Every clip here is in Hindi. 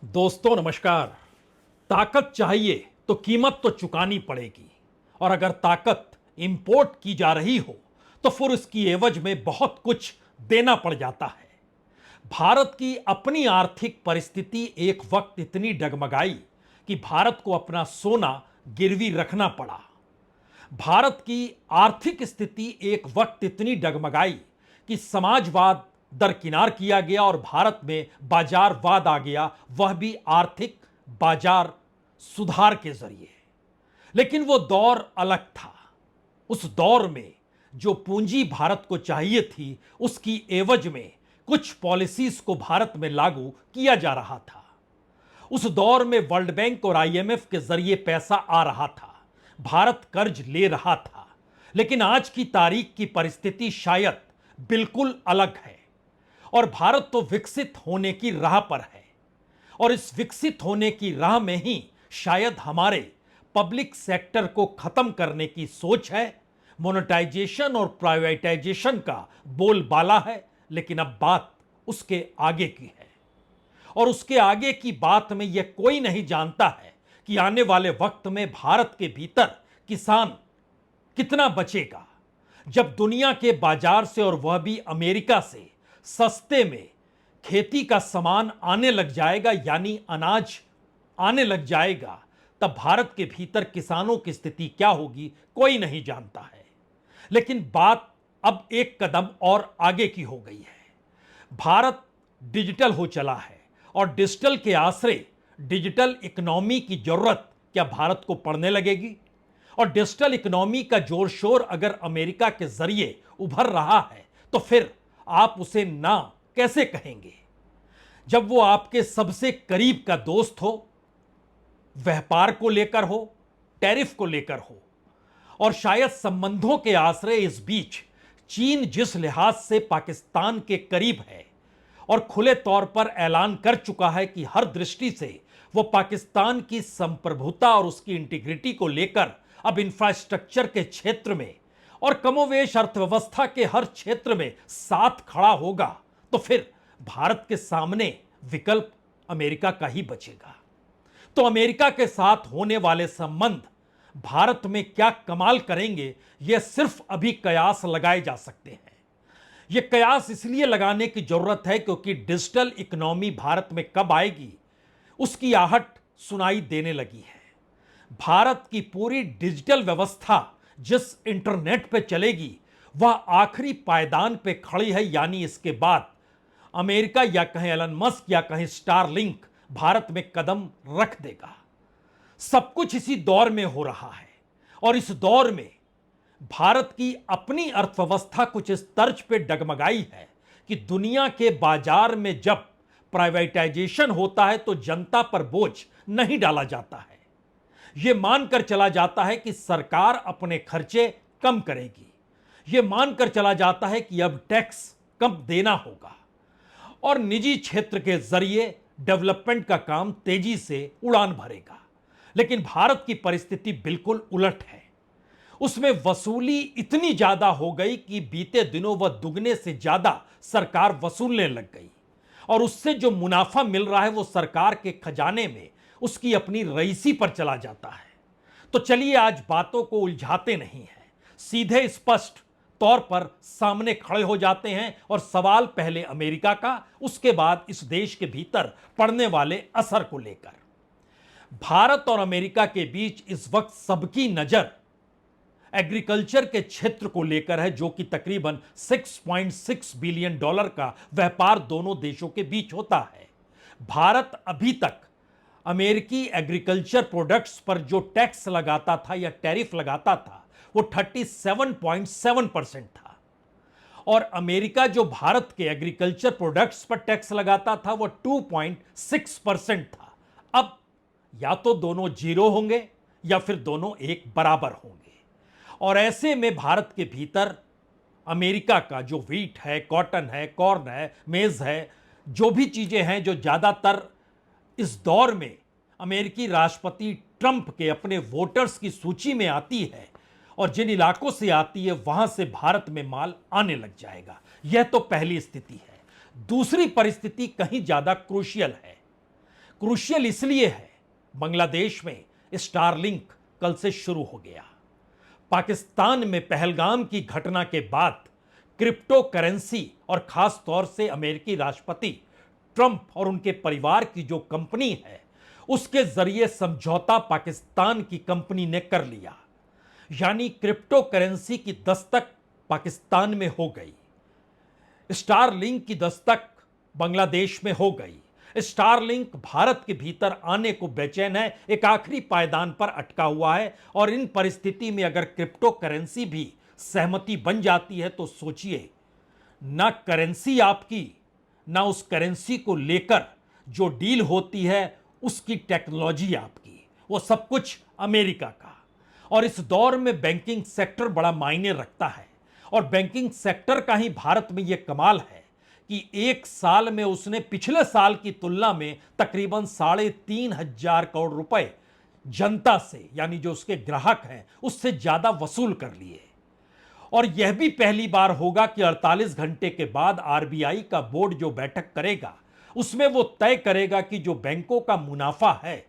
दोस्तों नमस्कार। ताकत चाहिए तो कीमत तो चुकानी पड़ेगी, और अगर ताकत इंपोर्ट की जा रही हो तो फिर उसकी एवज में बहुत कुछ देना पड़ जाता है। भारत की अपनी आर्थिक परिस्थिति एक वक्त इतनी डगमगाई कि भारत को अपना सोना गिरवी रखना पड़ा। भारत की आर्थिक स्थिति एक वक्त इतनी डगमगाई कि समाजवाद दरकिनार किया गया और भारत में बाजारवाद आ गया, वह भी आर्थिक बाजार सुधार के जरिए। लेकिन वो दौर अलग था। उस दौर में जो पूंजी भारत को चाहिए थी, उसकी एवज में कुछ पॉलिसीज को भारत में लागू किया जा रहा था। उस दौर में वर्ल्ड बैंक और आईएमएफ के जरिए पैसा आ रहा था, भारत कर्ज ले रहा था। लेकिन आज की तारीख की परिस्थिति शायद बिल्कुल अलग है, और भारत तो विकसित होने की राह पर है। और इस विकसित होने की राह में ही शायद हमारे पब्लिक सेक्टर को खत्म करने की सोच है। मोनेटाइजेशन और प्राइवेटाइजेशन का बोलबाला है, लेकिन अब बात उसके आगे की है। और उसके आगे की बात में यह कोई नहीं जानता है कि आने वाले वक्त में भारत के भीतर किसान कितना बचेगा, जब दुनिया के बाजार से, और वह भी अमेरिका से, सस्ते में खेती का सामान आने लग जाएगा, यानी अनाज आने लग जाएगा। तब भारत के भीतर किसानों की स्थिति क्या होगी, कोई नहीं जानता है। लेकिन बात अब एक कदम और आगे की हो गई है। भारत डिजिटल हो चला है, और डिजिटल के आश्रय डिजिटल इकोनॉमी की जरूरत क्या भारत को पड़ने लगेगी। और डिजिटल इकोनॉमी का जोर शोर अगर अमेरिका के जरिए उभर रहा है, तो फिर आप उसे ना कैसे कहेंगे, जब वो आपके सबसे करीब का दोस्त हो, व्यापार को लेकर हो, टैरिफ को लेकर हो। और शायद संबंधों के आश्रय इस बीच चीन जिस लिहाज से पाकिस्तान के करीब है और खुले तौर पर ऐलान कर चुका है कि हर दृष्टि से वो पाकिस्तान की संप्रभुता और उसकी इंटीग्रिटी को लेकर अब इंफ्रास्ट्रक्चर के क्षेत्र में और कमोवेश अर्थव्यवस्था के हर क्षेत्र में साथ खड़ा होगा, तो फिर भारत के सामने विकल्प अमेरिका का ही बचेगा। तो अमेरिका के साथ होने वाले संबंध भारत में क्या कमाल करेंगे, यह सिर्फ अभी कयास लगाए जा सकते हैं। यह कयास इसलिए लगाने की जरूरत है क्योंकि डिजिटल इकोनॉमी भारत में कब आएगी, उसकी आहट सुनाई देने लगी है। भारत की पूरी डिजिटल व्यवस्था जिस इंटरनेट पे चलेगी, वह आखिरी पायदान पे खड़ी है, यानी इसके बाद अमेरिका या कहें एलन मस्क या कहें स्टारलिंक भारत में कदम रख देगा। सब कुछ इसी दौर में हो रहा है, और इस दौर में भारत की अपनी अर्थव्यवस्था कुछ इस तर्ज पे डगमगाई है कि दुनिया के बाजार में जब प्राइवेटाइजेशन होता है तो जनता पर बोझ नहीं डाला जाता है। यह मानकर चला जाता है कि सरकार अपने खर्चे कम करेगी। यह मानकर चला जाता है कि अब टैक्स कम देना होगा, और निजी क्षेत्र के जरिए डेवलपमेंट का काम तेजी से उड़ान भरेगा। लेकिन भारत की परिस्थिति बिल्कुल उलट है। उसमें वसूली इतनी ज्यादा हो गई कि बीते दिनों वह दुगने से ज्यादा सरकार वसूलने लग गई, और उससे जो मुनाफा मिल रहा है वो सरकार के खजाने में उसकी अपनी रईसी पर चला जाता है। तो चलिए आज बातों को उलझाते नहीं हैं, सीधे स्पष्ट तौर पर सामने खड़े हो जाते हैं। और सवाल पहले अमेरिका का, उसके बाद इस देश के भीतर पड़ने वाले असर को लेकर। भारत और अमेरिका के बीच इस वक्त सबकी नजर एग्रीकल्चर के क्षेत्र को लेकर है, जो कि तकरीबन $6.6 बिलियन का व्यापार दोनों देशों के बीच होता है। भारत अभी तक अमेरिकी एग्रीकल्चर प्रोडक्ट्स पर जो टैक्स लगाता था या टैरिफ लगाता था, वो 37.7% था, और अमेरिका जो भारत के एग्रीकल्चर प्रोडक्ट्स पर टैक्स लगाता था वो 2.6% था। अब या तो दोनों जीरो होंगे या फिर दोनों एक बराबर होंगे। और ऐसे में भारत के भीतर अमेरिका का जो व्हीट है, कॉटन है, कॉर्न है, मेज है, जो भी चीजें हैं जो ज्यादातर इस दौर में अमेरिकी राष्ट्रपति ट्रंप के अपने वोटर्स की सूची में आती है, और जिन इलाकों से आती है वहां से भारत में माल आने लग जाएगा। यह तो पहली स्थिति है। दूसरी परिस्थिति कहीं ज्यादा क्रूशियल है। क्रूशियल इसलिए है, बांग्लादेश में स्टारलिंक कल से शुरू हो गया। पाकिस्तान में पहलगाम की घटना के बाद क्रिप्टो करेंसी और खास तौर से अमेरिकी राष्ट्रपति ट्रंप और उनके परिवार की जो कंपनी है, उसके जरिए समझौता पाकिस्तान की कंपनी ने कर लिया। यानी क्रिप्टो करेंसी की दस्तक पाकिस्तान में हो गई, स्टारलिंक की दस्तक बांग्लादेश में हो गई। स्टारलिंक भारत के भीतर आने को बेचैन है, एक आखिरी पायदान पर अटका हुआ है। और इन परिस्थिति में अगर क्रिप्टो करेंसी भी सहमति बन जाती है तो सोचिए, ना करेंसी आपकी, ना उस करेंसी को लेकर जो डील होती है उसकी टेक्नोलॉजी आपकी, वो सब कुछ अमेरिका का। और इस दौर में बैंकिंग सेक्टर बड़ा मायने रखता है। और बैंकिंग सेक्टर का ही भारत में यह कमाल है कि एक साल में उसने पिछले साल की तुलना में तकरीबन 3,500 करोड़ रुपए जनता से, यानी जो उसके ग्राहक हैं, उससे ज्यादा वसूल कर लिए। और यह भी पहली बार होगा कि 48 घंटे के बाद आरबीआई का बोर्ड जो बैठक करेगा उसमें वो तय करेगा कि जो बैंकों का मुनाफा है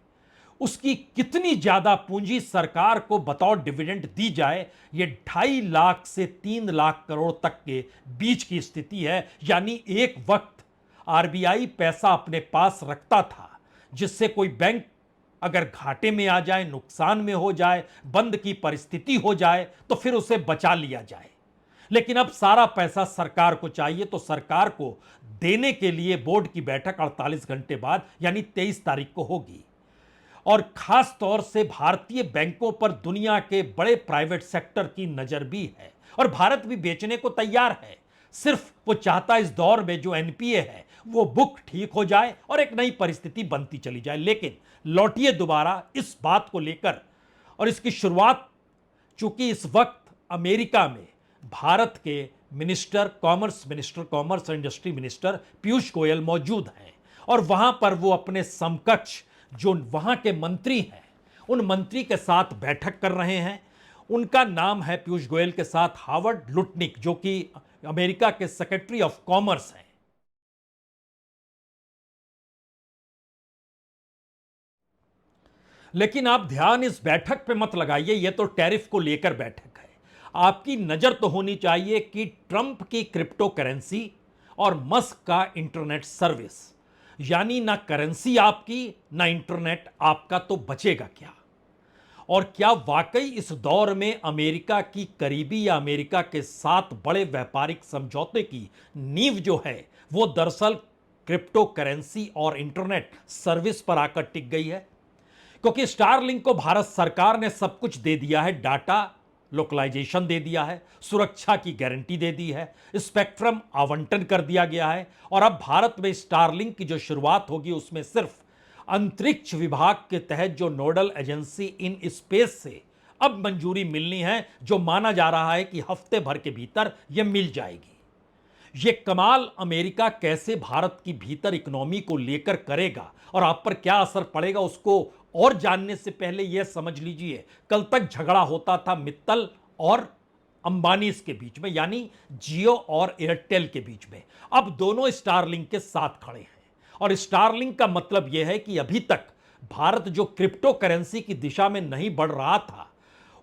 उसकी कितनी ज्यादा पूंजी सरकार को बतौर डिविडेंड दी जाए। यह 2.5 लाख से 3 लाख करोड़ तक के बीच की स्थिति है। यानी एक वक्त आरबीआई पैसा अपने पास रखता था जिससे कोई बैंक अगर घाटे में आ जाए, नुकसान में हो जाए, बंद की परिस्थिति हो जाए तो फिर उसे बचा लिया जाए। लेकिन अब सारा पैसा सरकार को चाहिए, तो सरकार को देने के लिए बोर्ड की बैठक 48 घंटे बाद यानी 23 तारीख को होगी। और खास तौर से भारतीय बैंकों पर दुनिया के बड़े प्राइवेट सेक्टर की नजर भी है और भारत भी बेचने को तैयार है। सिर्फ वो चाहता इस दौर में जो एनपीए है वो बुक ठीक हो जाए और एक नई परिस्थिति बनती चली जाए। लेकिन लौटिए दोबारा इस बात को लेकर, और इसकी शुरुआत चूंकि इस वक्त अमेरिका में भारत के कॉमर्स और इंडस्ट्री मिनिस्टर पीयूष गोयल मौजूद हैं और वहां पर वो अपने समकक्ष जो वहां के मंत्री हैं उन मंत्री के साथ बैठक कर रहे हैं। उनका नाम है पीयूष गोयल के साथ हावर्ड लुटनिक, जो कि अमेरिका के सेक्रेटरी ऑफ कॉमर्स हैं। लेकिन आप ध्यान इस बैठक पे मत लगाइए, यह तो टैरिफ को लेकर बैठक है। आपकी नजर तो होनी चाहिए कि ट्रंप की क्रिप्टो करेंसी और मस्क का इंटरनेट सर्विस, यानी ना करेंसी आपकी ना इंटरनेट आपका, तो बचेगा क्या? और क्या वाकई इस दौर में अमेरिका की करीबी या अमेरिका के साथ बड़े व्यापारिक समझौते की नींव जो है वो दरअसल क्रिप्टो करेंसी और इंटरनेट सर्विस पर आकर टिक गई है? क्योंकि स्टारलिंक को भारत सरकार ने सब कुछ दे दिया है, डाटा लोकलाइजेशन दे दिया है, सुरक्षा की गारंटी दे दी है, स्पेक्ट्रम आवंटन कर दिया गया है। और अब भारत में स्टारलिंक की जो शुरुआत होगी उसमें सिर्फ अंतरिक्ष विभाग के तहत जो नोडल एजेंसी इन स्पेस से अब मंजूरी मिलनी है, जो माना जा रहा है कि हफ्ते भर के भीतर यह मिल जाएगी। यह कमाल अमेरिका कैसे भारत की भीतर इकोनॉमी को लेकर करेगा और आप पर क्या असर पड़ेगा, उसको और जानने से पहले यह समझ लीजिए, कल तक झगड़ा होता था मित्तल और अंबानी के बीच में, यानी जियो और एयरटेल के बीच में। अब दोनों स्टारलिंक के साथ खड़े हैं। और स्टारलिंक का मतलब यह है कि अभी तक भारत जो क्रिप्टो करेंसी की दिशा में नहीं बढ़ रहा था,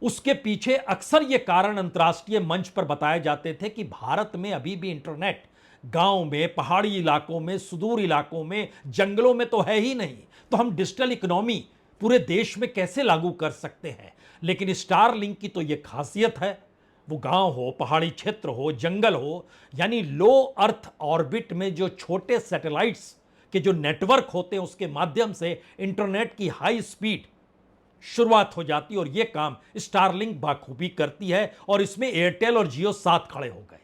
उसके पीछे अक्सर यह कारण अंतर्राष्ट्रीय मंच पर बताए जाते थे कि भारत में अभी भी इंटरनेट गांव में, पहाड़ी इलाकों में, सुदूर इलाकों में, जंगलों में तो है ही नहीं, तो हम डिजिटल इकोनॉमी पूरे देश में कैसे लागू कर सकते हैं? लेकिन स्टारलिंक की तो यह खासियत है, वो गांव हो, पहाड़ी क्षेत्र हो, जंगल हो, यानी लो अर्थ ऑर्बिट में जो छोटे सैटेलाइट्स के जो नेटवर्क होते हैं उसके माध्यम से इंटरनेट की हाई स्पीड शुरुआत हो जाती है। और यह काम स्टारलिंक बाखूबी करती है और इसमें एयरटेल और जियो साथ खड़े हो गए।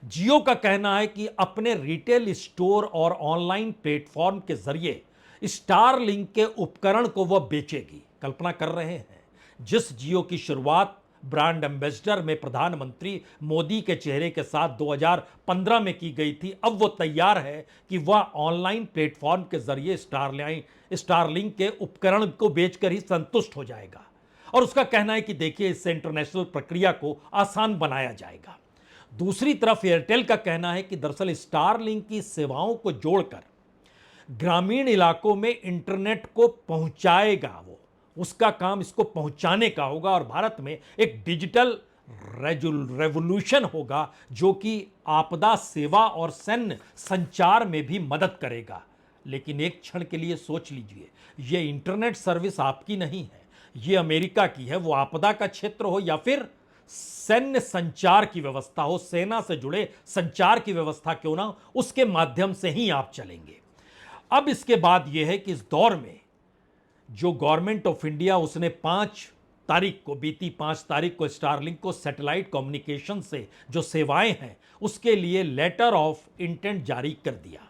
जियो का कहना है कि अपने रिटेल स्टोर और ऑनलाइन प्लेटफॉर्म के जरिए स्टारलिंक के उपकरण को वह बेचेगी। कल्पना कर रहे हैं, जिस जियो की शुरुआत ब्रांड एम्बेसडर में प्रधानमंत्री मोदी के चेहरे के साथ 2015 में की गई थी, अब वो तैयार है कि वह ऑनलाइन प्लेटफॉर्म के जरिए स्टारलिंक के उपकरण को बेचकर ही संतुष्ट हो जाएगा। और उसका कहना है कि देखिए, इससे इंटरनेशनल प्रक्रिया को आसान बनाया जाएगा। दूसरी तरफ एयरटेल का कहना है कि दरअसल स्टारलिंक की सेवाओं को जोड़कर ग्रामीण इलाकों में इंटरनेट को पहुंचाएगा। वो उसका काम इसको पहुंचाने का होगा और भारत में एक डिजिटल रेवोल्यूशन होगा जो कि आपदा सेवा और सैन्य संचार में भी मदद करेगा। लेकिन एक क्षण के लिए सोच लीजिए, ये इंटरनेट सर्विस आपकी नहीं है, ये अमेरिका की है। वो आपदा का क्षेत्र हो या फिर सैन्य संचार की व्यवस्था हो, सेना से जुड़े संचार की व्यवस्था क्यों ना हो, उसके माध्यम से ही आप चलेंगे। अब इसके बाद यह है कि इस दौर में जो गवर्नमेंट ऑफ इंडिया, उसने 5 तारीख को, बीती 5 तारीख को स्टारलिंक को सैटेलाइट कम्युनिकेशन से जो सेवाएं हैं उसके लिए लेटर ऑफ इंटेंट जारी कर दिया।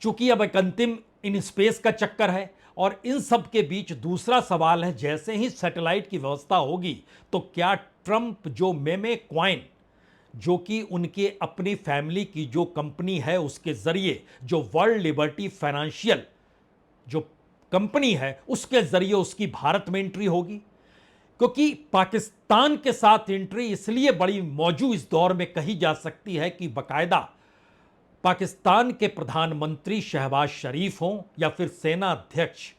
चूंकि अब एक अंतिम इन स्पेस का चक्कर है और इन सब के बीच दूसरा सवाल है, जैसे ही सैटेलाइट की व्यवस्था होगी तो क्या ट्रंप जो मेमेक्वाइन, जो कि उनके अपनी फैमिली की जो कंपनी है उसके जरिए, जो वर्ल्ड लिबर्टी फाइनेंशियल जो कंपनी है उसके जरिए उसकी भारत में एंट्री होगी। क्योंकि पाकिस्तान के साथ एंट्री इसलिए बड़ी मौजू इस दौर में कही जा सकती है कि बाकायदा पाकिस्तान के प्रधानमंत्री शहबाज शरीफ हों या फिर सेना अध्यक्ष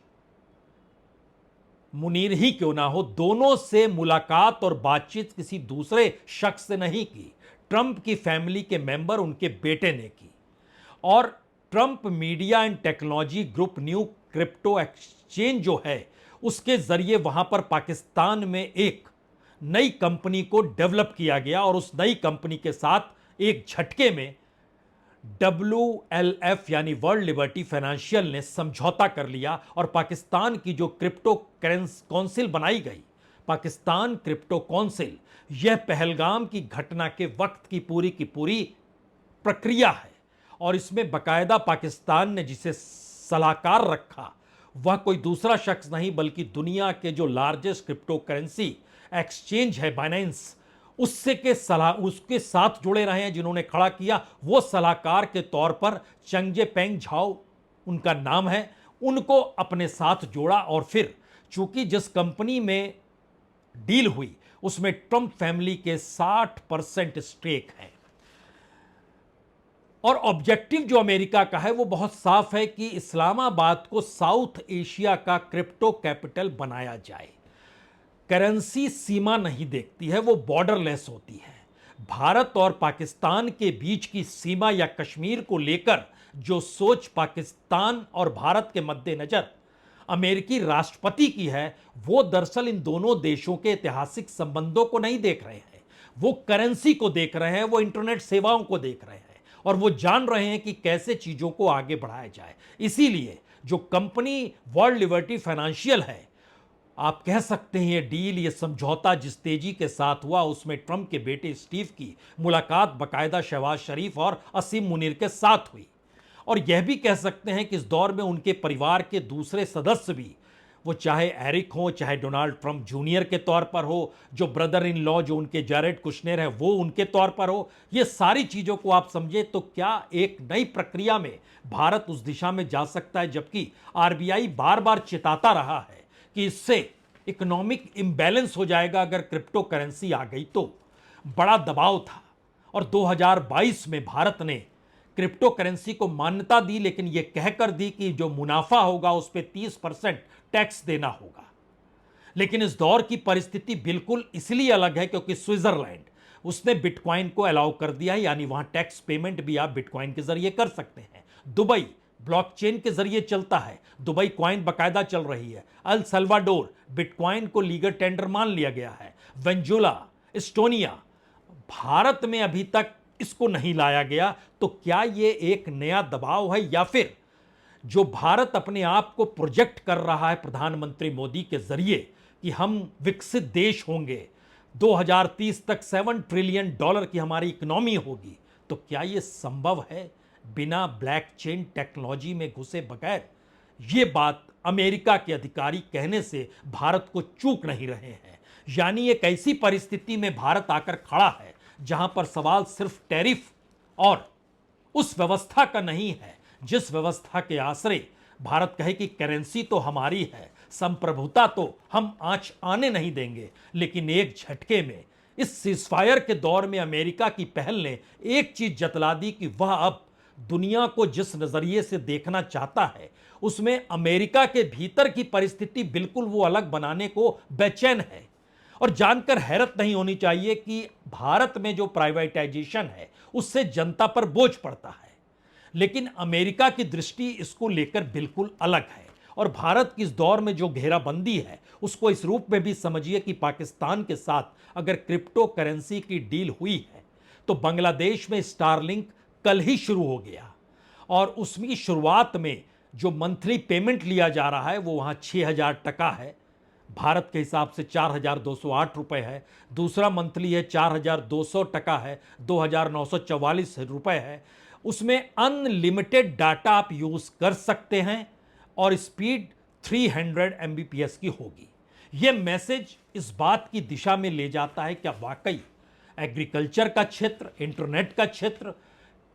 मुनीर ही क्यों ना हो, दोनों से मुलाकात और बातचीत किसी दूसरे शख्स से नहीं की, ट्रंप की फैमिली के मेंबर उनके बेटे ने की। और Trump media and technology group new crypto exchange जो है उसके जरिए वहां पर पाकिस्तान में एक नई कंपनी को डेवलप किया गया और उस नई कंपनी के साथ एक झटके में WLF यानी वर्ल्ड लिबर्टी फाइनेंशियल ने समझौता कर लिया और पाकिस्तान की जो क्रिप्टो काउंसिल बनाई गई, पाकिस्तान क्रिप्टो काउंसिल, यह पहलगाम की घटना के वक्त की पूरी प्रक्रिया है। और इसमें बाकायदा पाकिस्तान ने जिसे सलाहकार रखा वह कोई दूसरा शख्स नहीं बल्कि दुनिया के जो लार्जेस्ट क्रिप्टो करेंसी एक्सचेंज है बाइनेंस, उसके साथ जुड़े रहे हैं। जिन्होंने खड़ा किया वो सलाहकार के तौर पर चंगजे पेंग झाओ उनका नाम है, उनको अपने साथ जोड़ा। और फिर चूंकि जिस कंपनी में डील हुई उसमें ट्रंप फैमिली के 60% स्टेक है और ऑब्जेक्टिव जो अमेरिका का है वो बहुत साफ है कि इस्लामाबाद को साउथ एशिया का क्रिप्टो कैपिटल बनाया जाए। करेंसी सीमा नहीं देखती है, वो बॉर्डरलेस होती है। भारत और पाकिस्तान के बीच की सीमा या कश्मीर को लेकर जो सोच पाकिस्तान और भारत के मद्देनजर अमेरिकी राष्ट्रपति की है, वो दरअसल इन दोनों देशों के ऐतिहासिक संबंधों को नहीं देख रहे हैं, वो करेंसी को देख रहे हैं, वो इंटरनेट सेवाओं को देख रहे हैं और वो जान रहे हैं कि कैसे चीजों को आगे बढ़ाया जाए। इसीलिए जो कंपनी वर्ल्ड लिबर्टी फाइनेंशियल है, आप कह सकते हैं ये डील, ये समझौता जिस तेजी के साथ हुआ उसमें ट्रंप के बेटे स्टीव की मुलाकात बाकायदा शहबाज शरीफ और असीम मुनीर के साथ हुई। और यह भी कह सकते हैं कि इस दौर में उनके परिवार के दूसरे सदस्य भी, वो चाहे एरिक हो, चाहे डोनाल्ड ट्रंप जूनियर के तौर पर हो, जो ब्रदर इन लॉ जो उनके जैरेड कुशनेर है वो उनके तौर पर हो, ये सारी चीज़ों को आप समझे तो क्या एक नई प्रक्रिया में भारत उस दिशा में जा सकता है। जबकि आरबीआई बार बार चेताता रहा है कि इससे इकोनॉमिक इम्बैलेंस हो जाएगा अगर क्रिप्टो करेंसी आ गई तो। बड़ा दबाव था और 2022 में भारत ने क्रिप्टो करेंसी को मान्यता दी, लेकिन यह कहकर दी कि जो मुनाफा होगा उस पर 30% टैक्स देना होगा। लेकिन इस दौर की परिस्थिति बिल्कुल इसलिए अलग है क्योंकि स्विट्जरलैंड, उसने बिटकॉइन को अलाउ कर दिया है, यानी वहां टैक्स पेमेंट भी आप बिटकॉइन के जरिए कर सकते हैं। दुबई ब्लॉकचेन के जरिए चलता है, दुबई कॉइन बाकायदा चल रही है। अल सल्वाडोर बिटकॉइन को लीगल टेंडर मान लिया गया है। वेनेजुएला, एस्टोनिया, भारत में अभी तक इसको नहीं लाया गया। तो क्या ये एक नया दबाव है या फिर जो भारत अपने आप को प्रोजेक्ट कर रहा है प्रधानमंत्री मोदी के जरिए कि हम विकसित देश होंगे, 2030 तक $7 ट्रिलियन की हमारी इकोनॉमी होगी, तो क्या ये संभव है बिना ब्लॉकचेन टेक्नोलॉजी में घुसे बगैर? ये बात अमेरिका के अधिकारी कहने से भारत को चूक नहीं रहे हैं। यानी एक ऐसी परिस्थिति में भारत आकर खड़ा है जहां पर सवाल सिर्फ टैरिफ और उस व्यवस्था का नहीं है जिस व्यवस्था के आश्रय भारत कहे कि करेंसी तो हमारी है, संप्रभुता तो हम आंच आने नहीं देंगे। लेकिन एक झटके में इस सीजफायर के दौर में अमेरिका की पहल ने एक चीज जतला दी कि वह अब दुनिया को जिस नजरिए से देखना चाहता है उसमें अमेरिका के भीतर की परिस्थिति बिल्कुल वो अलग बनाने को बेचैन है। और जानकर हैरत नहीं होनी चाहिए कि भारत में जो प्राइवेटाइजेशन है उससे जनता पर बोझ पड़ता है, लेकिन अमेरिका की दृष्टि इसको लेकर बिल्कुल अलग है। और भारत की इस दौर में जो घेराबंदी है उसको इस रूप में भी समझिए कि पाकिस्तान के साथ अगर क्रिप्टो करेंसी की डील हुई है तो बांग्लादेश में स्टारलिंक कल ही शुरू हो गया, और उसकी शुरुआत में जो मंथली पेमेंट लिया जा रहा है वो वहाँ 6,000 टका है, भारत के हिसाब से 4,208 रुपये है। दूसरा मंथली है 4,200 टका है, 2,944 रुपये है। उसमें अनलिमिटेड डाटा आप यूज़ कर सकते हैं और स्पीड 300 MBPS की होगी। यह मैसेज इस बात की दिशा में ले जाता है क्या वाकई एग्रीकल्चर का क्षेत्र, इंटरनेट का क्षेत्र,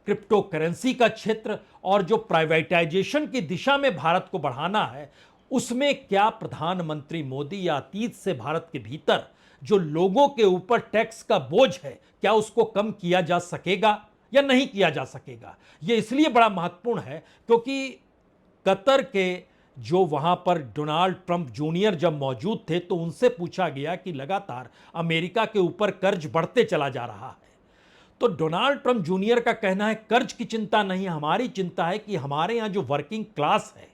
क्रिप्टो करेंसी का क्षेत्र और जो प्राइवेटाइजेशन की दिशा में भारत को बढ़ाना है उसमें क्या प्रधानमंत्री मोदी या अतीत से भारत के भीतर जो लोगों के ऊपर टैक्स का बोझ है क्या उसको कम किया जा सकेगा या नहीं किया जा सकेगा। यह इसलिए बड़ा महत्वपूर्ण है क्योंकि कतर के जो वहां पर डोनाल्ड ट्रंप जूनियर जब मौजूद थे तो उनसे पूछा गया कि लगातार अमेरिका के ऊपर कर्ज बढ़ते चला जा रहा है, तो डोनाल्ड ट्रंप जूनियर का कहना है कर्ज की चिंता नहीं, हमारी चिंता है कि हमारे यहां जो वर्किंग क्लास है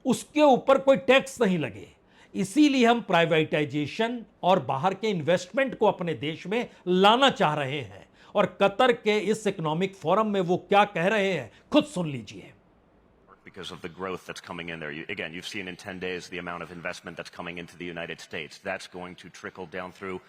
उसके ऊपर कोई टैक्स नहीं लगे, इसीलिए हम प्राइवेटाइजेशन और बाहर के इन्वेस्टमेंट को अपने देश में लाना चाह रहे हैं। और कतर के इस इकोनॉमिक फोरम में वो क्या कह रहे हैं खुद सुन लीजिए। Because of the growth that's coming in there. Again, you've seen in 10 days the amount of investment that's coming into the United States. That's going to trickle down through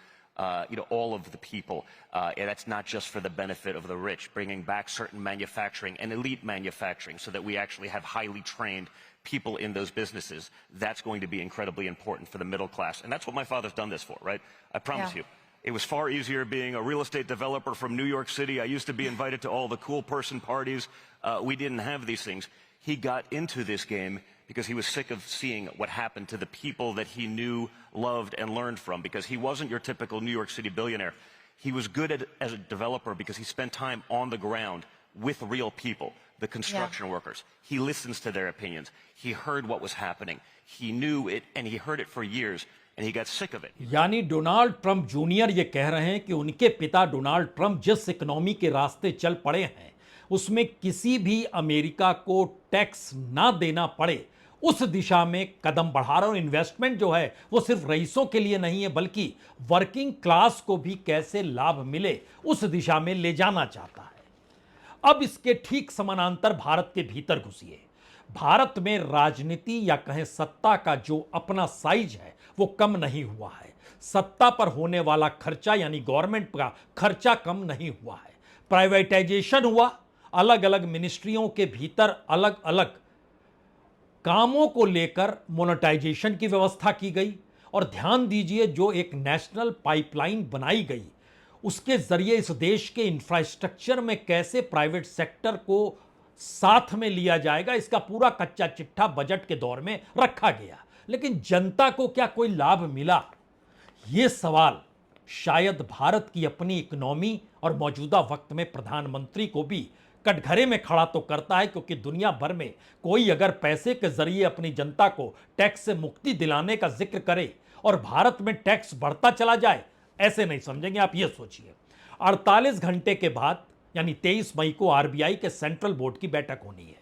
all of the people. And that's not just for the benefit of the rich, bringing back certain manufacturing and elite manufacturing so that we actually have highly trained people in those businesses. That's going to be incredibly important for the middle class. And that's what my father's done this for, right? I promise you. It was far easier being a real estate developer from New York City. I used to be invited to all the cool person parties. We didn't have these things. He got into this game because he was sick of seeing what happened to the people that he knew, loved, and learned from, because he wasn't your typical New York City billionaire. He was good as a developer because he spent time on the ground with real people, the construction workers. He listens to their opinions. He heard what was happening. He knew it, and he heard it for years, and he got sick of it. यानी डोनाल्ड ट्रंप जूनियर ये कह रहे हैं कि उनके पिता डोनाल्ड ट्रंप जिस इकोनॉमी के रास्ते चल पड़े हैं उसमें किसी भी अमेरिका को टैक्स ना देना पड़े उस दिशा में कदम बढ़ा रहा है। और इन्वेस्टमेंट जो है वो सिर्फ रईसों के लिए नहीं है बल्कि वर्किंग क्लास को भी कैसे लाभ मिले उस दिशा में ले जाना चाहता है। अब इसके ठीक समानांतर भारत के भीतर घुसिए। भारत में राजनीति या कहें सत्ता का जो अपना साइज है वो कम नहीं हुआ है, सत्ता पर होने वाला खर्चा यानी गवर्नमेंट का खर्चा कम नहीं हुआ है। प्राइवेटाइजेशन हुआ, अलग अलग मिनिस्ट्रियों के भीतर अलग अलग कामों को लेकर मोनेटाइजेशन की व्यवस्था की गई। और ध्यान दीजिए जो एक नेशनल पाइपलाइन बनाई गई उसके जरिए इस देश के इंफ्रास्ट्रक्चर में कैसे प्राइवेट सेक्टर को साथ में लिया जाएगा इसका पूरा कच्चा चिट्ठा बजट के दौर में रखा गया। लेकिन जनता को क्या कोई लाभ मिला, यह सवाल शायद भारत की अपनी इकोनॉमी और मौजूदा वक्त में प्रधानमंत्री को भी कटघरे में खड़ा तो करता है, क्योंकि दुनिया भर में कोई अगर पैसे के जरिए अपनी जनता को टैक्स से मुक्ति दिलाने का जिक्र करे और भारत में टैक्स बढ़ता चला जाए, ऐसे नहीं समझेंगे। आप ये सोचिए 48 घंटे के बाद यानी 23 मई को आरबीआई के सेंट्रल बोर्ड की बैठक होनी है।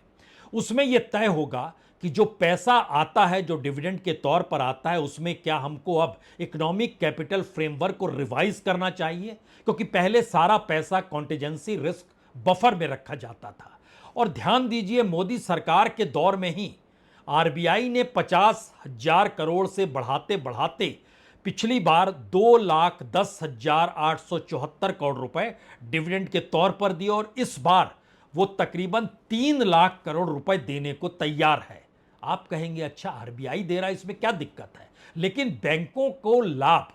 उसमें यह तय होगा कि जो पैसा आता है जो डिविडेंड के तौर पर आता है उसमें क्या हमको अब इकोनॉमिक कैपिटल फ्रेमवर्क को रिवाइज करना चाहिए, क्योंकि पहले सारा पैसा कॉन्टिजेंसी रिस्क बफर में रखा जाता था। और ध्यान दीजिए मोदी सरकार के दौर में ही आरबीआई ने 50,000 करोड़ से बढ़ाते बढ़ाते पिछली बार 2,10,874 करोड़ रुपए डिविडेंड के तौर पर दिए और इस बार वो तकरीबन 3 लाख करोड़ रुपए देने को तैयार है। आप कहेंगे अच्छा आरबीआई दे रहा है इसमें क्या दिक्कत है, लेकिन बैंकों को लाभ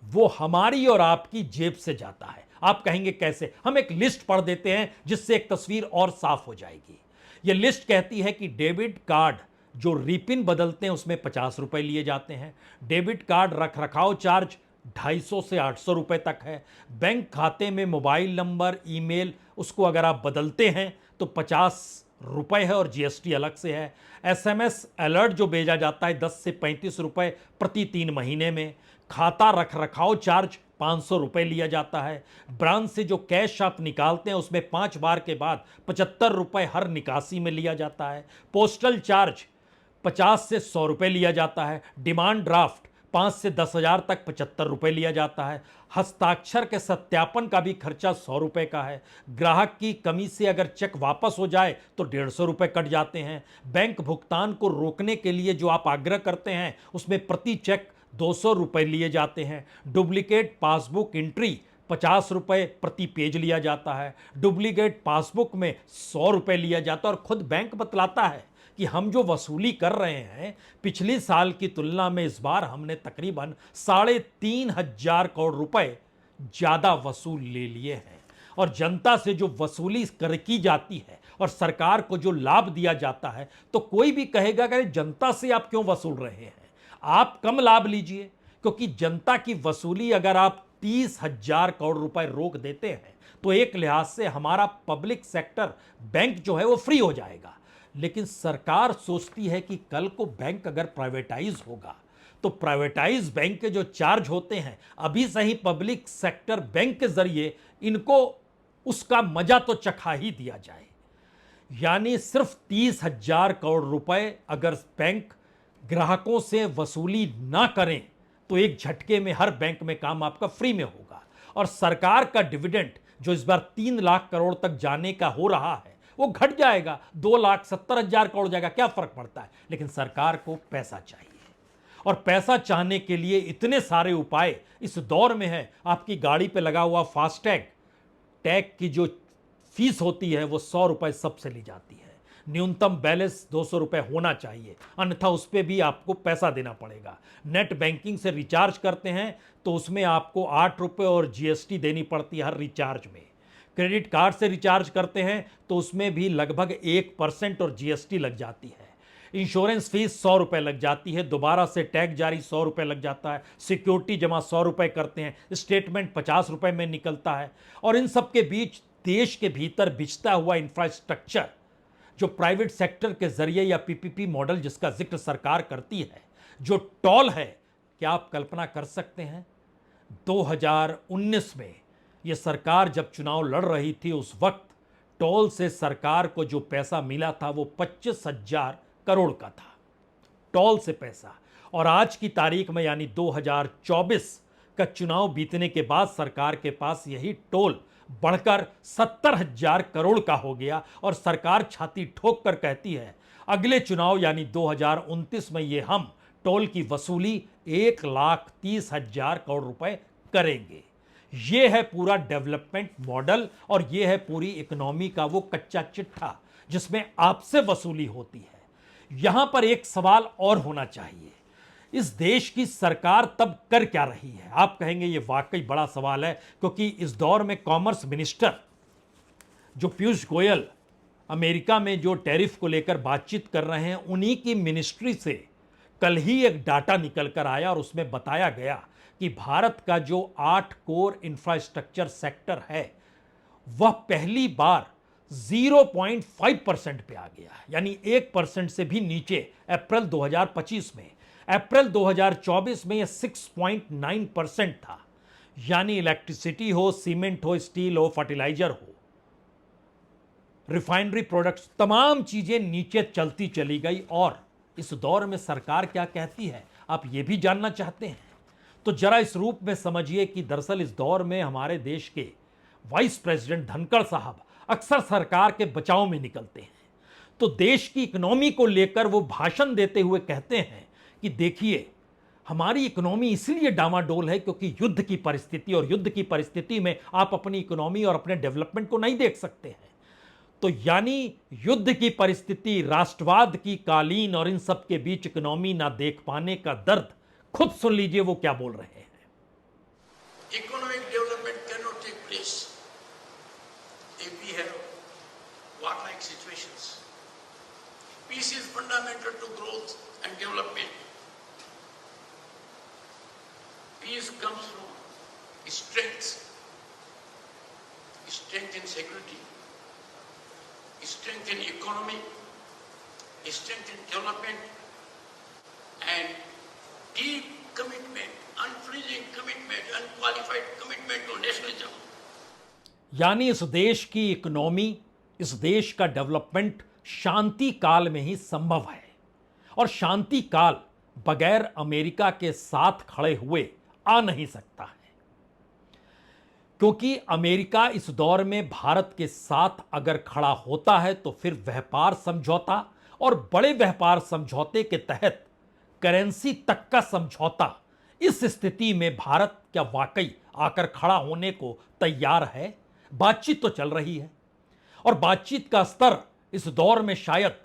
वो हमारी और आपकी जेब से जाता है। आप कहेंगे कैसे, हम एक लिस्ट पढ़ देते हैं जिससे एक तस्वीर और साफ हो जाएगी। यह लिस्ट कहती है कि डेबिट कार्ड जो रिपिन बदलते हैं उसमें 50 रुपए लिए जाते हैं, डेबिट कार्ड रख रखाव चार्ज 250 से 800 रुपए तक है, बैंक खाते में मोबाइल नंबर ईमेल उसको अगर आप बदलते हैं तो 50 रुपए है और जीएसटी अलग से है। एसएमएस अलर्ट जो भेजा जाता है 10 से 35 रुपए प्रति 3 महीने में। खाता रख रखाव चार्ज 500 रुपए लिया जाता है। ब्रांच से जो कैश आप निकालते हैं उसमें 5 बार के बाद 75 रुपए हर निकासी में लिया जाता है। पोस्टल चार्ज 50 से 100 रुपए लिया जाता है। डिमांड ड्राफ्ट 5 से 10,000 तक 75 रुपए लिया जाता है। हस्ताक्षर के सत्यापन का भी खर्चा 100 रुपए का है। ग्राहक की कमी से अगर चेक वापस हो जाए तो 150 रुपए कट जाते हैं। बैंक भुगतान को रोकने के लिए जो आप आग्रह करते हैं उसमें प्रति चेक 200 रुपए लिए जाते हैं। डुप्लीकेट पासबुक एंट्री 50 रुपए प्रति पेज लिया जाता है। डुप्लीकेट पासबुक में 100 रुपए लिया जाता है और खुद बैंक बतलाता है कि हम जो वसूली कर रहे हैं पिछले साल की तुलना में इस बार हमने तकरीबन 3,500 करोड़ रुपए ज्यादा वसूल ले लिए हैं। और जनता से जो वसूली कर की जाती है और सरकार को जो लाभ दिया जाता है तो कोई भी कहेगा कि जनता से आप क्यों वसूल रहे हैं, आप कम लाभ लीजिए। क्योंकि जनता की वसूली अगर आप 30,000 करोड़ रुपए रोक देते हैं तो एक लिहाज से हमारा पब्लिक सेक्टर बैंक जो है वो फ्री हो जाएगा। लेकिन सरकार सोचती है कि कल को बैंक अगर प्राइवेटाइज होगा तो प्राइवेटाइज बैंक के जो चार्ज होते हैं अभी से ही पब्लिक सेक्टर बैंक के जरिए इनको उसका मजा तो चखा ही दिया जाए। यानी सिर्फ 30,000 करोड़ रुपए अगर बैंक ग्राहकों से वसूली ना करें तो एक झटके में हर बैंक में काम आपका फ्री में होगा। और सरकार का डिविडेंड जो इस बार 3 लाख करोड़ तक जाने का हो रहा है वो घट जाएगा, 2,70,000 करोड़ जाएगा, क्या फर्क पड़ता है। लेकिन सरकार को पैसा चाहिए और पैसा चाहने के लिए इतने सारे उपाय इस दौर में है। आपकी गाड़ी पे लगा हुआ फास्टैग टैग की जो फीस होती है वो 100 रुपए सबसे ली जाती है। न्यूनतम बैलेंस 200 रुपए होना चाहिए, अन्यथा उस पर भी आपको पैसा देना पड़ेगा। नेट बैंकिंग से रिचार्ज करते हैं तो उसमें आपको 8 रुपए और जीएसटी देनी पड़ती है हर रिचार्ज में। क्रेडिट कार्ड से रिचार्ज करते हैं तो उसमें भी लगभग 1% और जीएसटी लग जाती है। इंश्योरेंस फीस 100 रुपए लग जाती है, दोबारा से टैग जारी 100 रुपए लग जाता है। सिक्योरिटी जमा 100 रुपए करते हैं, स्टेटमेंट 50 रुपए में निकलता है। और इन सब के बीच देश के भीतर बिछता हुआ इंफ्रास्ट्रक्चर जो प्राइवेट सेक्टर के जरिए या पीपीपी मॉडल जिसका जिक्र सरकार करती है, जो टोल है, क्या आप कल्पना कर सकते हैं 2019 में यह सरकार जब चुनाव लड़ रही थी उस वक्त टोल से सरकार को जो पैसा मिला था वो 25,000 करोड़ का था, टोल से पैसा। और आज की तारीख में यानी 2024 का चुनाव बीतने के बाद सरकार के पास यही टोल बढ़कर 70,000 करोड़ का हो गया। और सरकार छाती ठोक कर कहती है अगले चुनाव यानी 2029 में ये हम टोल की वसूली 1,30,000 करोड़ रुपए करेंगे। ये है पूरा डेवलपमेंट मॉडल और ये है पूरी इकोनॉमी का वो कच्चा चिट्ठा जिसमें आपसे वसूली होती है। यहां पर एक सवाल और होना चाहिए, इस देश की सरकार तब कर क्या रही है। आप कहेंगे ये वाकई बड़ा सवाल है, क्योंकि इस दौर में कॉमर्स मिनिस्टर जो पीयूष गोयल अमेरिका में जो टैरिफ को लेकर बातचीत कर रहे हैं, उन्हीं की मिनिस्ट्री से कल ही एक डाटा निकल कर आया और उसमें बताया गया कि भारत का जो 8 कोर इंफ्रास्ट्रक्चर सेक्टर है वह पहली बार 0.5% पे आ गया, यानी 1% से भी नीचे अप्रैल 2025 में। अप्रैल 2024 में यह 6.9% था। यानी इलेक्ट्रिसिटी हो, सीमेंट हो, स्टील हो, फर्टिलाइजर हो, रिफाइनरी प्रोडक्ट्स, तमाम चीजें नीचे चलती चली गई। और इस दौर में सरकार क्या कहती है, आप यह भी जानना चाहते हैं तो जरा इस रूप में समझिए कि दरअसल इस दौर में हमारे देश के वाइस प्रेसिडेंट धनखड़ साहब अक्सर सरकार के बचाव में निकलते हैं। तो देश की इकोनॉमी को लेकर वो भाषण देते हुए कहते हैं कि देखिए हमारी इकोनॉमी इसलिए डामाडोल है क्योंकि युद्ध की परिस्थिति, और युद्ध की परिस्थिति में आप अपनी इकोनॉमी और अपने डेवलपमेंट को नहीं देख सकते हैं। तो यानी युद्ध की परिस्थिति, राष्ट्रवाद की कालीन और इन सब के बीच इकोनॉमी ना देख पाने का दर्द खुद सुन लीजिए वो क्या बोल रहे हैं। Economic development cannot take place if we have war-like situations. Peace is fundamental to growth and development. Peace comes from strength in security, strength in economy, strength in development, and deep commitment, unflinching commitment, unqualified commitment to nationalism. यानी इस देश की इकोनॉमी, इस देश का डेवलपमेंट शांति काल में ही संभव है, और शांति काल बगैर अमेरिका के साथ खड़े हुए आ नहीं सकता है, क्योंकि अमेरिका इस दौर में भारत के साथ अगर खड़ा होता है तो फिर व्यापार समझौता और बड़े व्यापार समझौते के तहत करेंसी तक का समझौता, इस स्थिति में भारत क्या वाकई आकर खड़ा होने को तैयार है? बातचीत तो चल रही है, और बातचीत का स्तर इस दौर में शायद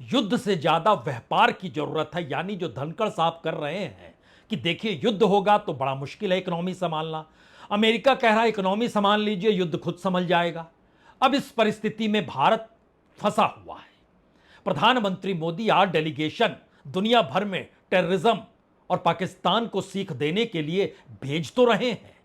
युद्ध से ज्यादा व्यापार की जरूरत है। यानी जो धनखड़ साहब कर रहे हैं कि देखिए युद्ध होगा तो बड़ा मुश्किल है इकोनॉमी संभालना, अमेरिका कह रहा है इकोनॉमी संभाल लीजिए, युद्ध खुद संभल जाएगा। अब इस परिस्थिति में भारत फंसा हुआ है। प्रधानमंत्री मोदी आज डेलीगेशन दुनिया भर में टेररिज्म और पाकिस्तान को सीख देने के लिए भेज तो रहे हैं,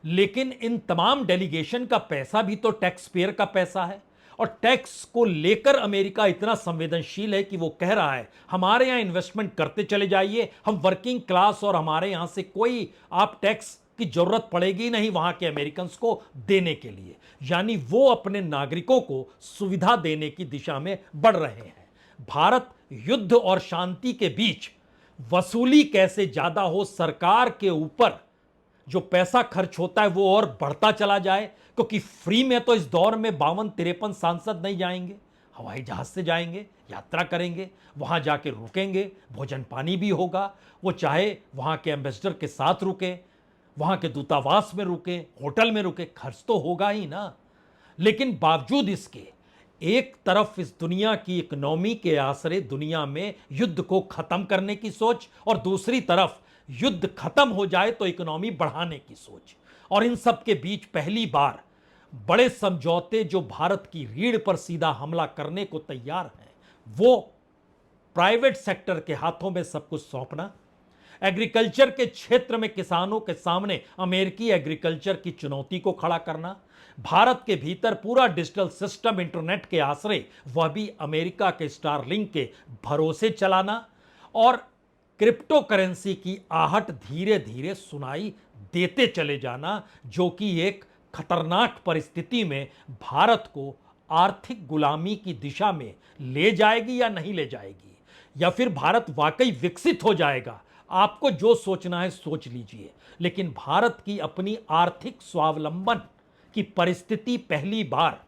लेकिन इन तमाम डेलीगेशन का पैसा भी तो टैक्स पेयर का पैसा है, और टैक्स को लेकर अमेरिका इतना संवेदनशील है कि वो कह रहा है हमारे यहां इन्वेस्टमेंट करते चले जाइए, हम वर्किंग क्लास और हमारे यहां से कोई आप टैक्स की जरूरत पड़ेगी नहीं वहां के अमेरिकन्स को देने के लिए। यानी वो अपने नागरिकों को सुविधा देने की दिशा में बढ़ रहे हैं। भारत युद्ध और शांति के बीच वसूली कैसे ज्यादा हो, सरकार के ऊपर जो पैसा खर्च होता है वो और बढ़ता चला जाए, क्योंकि फ्री में तो इस दौर में 52-53 सांसद नहीं जाएंगे, हवाई जहाज से जाएंगे, यात्रा करेंगे, वहां जाके रुकेंगे, भोजन पानी भी होगा, वो चाहे वहां के एम्बेसडर के साथ रुके, वहां के दूतावास में रुके, होटल में रुके, खर्च तो होगा ही ना। लेकिन बावजूद इसके एक तरफ इस दुनिया की इकोनॉमी के आसरे दुनिया में युद्ध को खत्म करने की सोच, और दूसरी तरफ युद्ध खत्म हो जाए तो इकोनॉमी बढ़ाने की सोच, और इन सब के बीच पहली बार बड़े समझौते जो भारत की रीढ़ पर सीधा हमला करने को तैयार हैं, वो प्राइवेट सेक्टर के हाथों में सब कुछ सौंपना, एग्रीकल्चर के क्षेत्र में किसानों के सामने अमेरिकी एग्रीकल्चर की चुनौती को खड़ा करना, भारत के भीतर पूरा डिजिटल सिस्टम इंटरनेट के आसरे वह भी अमेरिका के स्टारलिंक के भरोसे चलाना, और क्रिप्टो करेंसी की आहट धीरे धीरे सुनाई देते चले जाना, जो कि एक खतरनाक परिस्थिति में भारत को आर्थिक गुलामी की दिशा में ले जाएगी या नहीं ले जाएगी, या फिर भारत वाकई विकसित हो जाएगा। आपको जो सोचना है सोच लीजिए, लेकिन भारत की अपनी आर्थिक स्वावलंबन की परिस्थिति पहली बार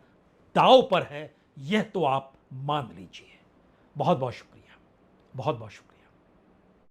दांव पर है, यह तो आप मान लीजिए। बहुत बहुत शुक्रिया, बहुत बहुत शुक्रिया।